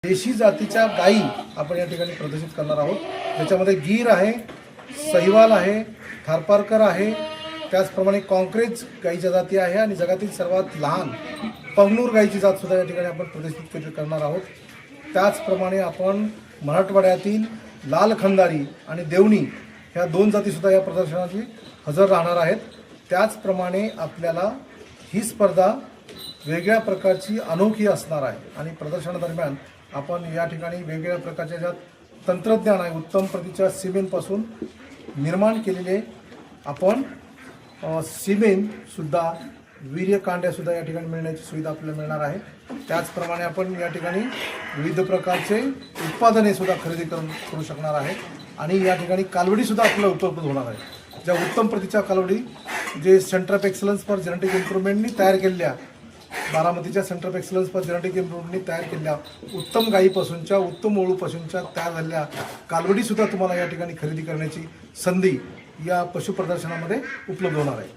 देशी जातीच्या गायी आपण या ठिकाणी प्रदर्शित करणार आहोत। त्याच्यामध्ये गीर आहे, सहिवाल आहे, थारपारकर आहे, त्याचप्रमाणे कॉन्क्रेज गायीच्या जाती आहे आणि जगातील सर्वात लहान पगनूर गायीची जात सुद्धा या ठिकाणी आपण प्रदर्शित करणार आहोत। त्याचप्रमाणे आपण मराठवाड्यातील लाल खंदारी आणि देवणी ह्या दोन जाती सुद्धा या प्रदर्शनाची हजर राहणार आहेत। त्याचप्रमाणे आपल्याला ही स्पर्धा वेगळ्या प्रकारची अनोखी असणार आहे आणि प्रदर्शनादरम्यान आपण या ठिकाणी वेगवेगळ्या प्रकारच्या ज्या तंत्रज्ञान आहे उत्तम प्रतीच्या सिमेंटपासून निर्माण केलेले आपण सिमेंटसुद्धा वीर्यकांड्यासुद्धा या ठिकाणी मिळण्याची सुविधा आपल्याला मिळणार आहे। त्याचप्रमाणे आपण या ठिकाणी विविध प्रकारचे उत्पादने सुद्धा खरेदी करू शकणार आहे आणि या ठिकाणी कालवडीसुद्धा आपल्याला उपलब्ध होणार आहे। ज्या उत्तम प्रतीच्या कालवडी जे centre of excellence for genetic इम्प्रूव्हमेंटनी तयार केलेल्या बारामतीच्या centre of excellence for genetic इम्प्रूव्हमेंटनी तयार केलेल्या उत्तम गायीपासूनच्या उत्तम ओळूपासूनच्या तयार झालेल्या कालवडीसुद्धा तुम्हाला या ठिकाणी खरेदी करण्याची संधी या पशु प्रदर्शनामध्ये उपलब्ध होणार आहे।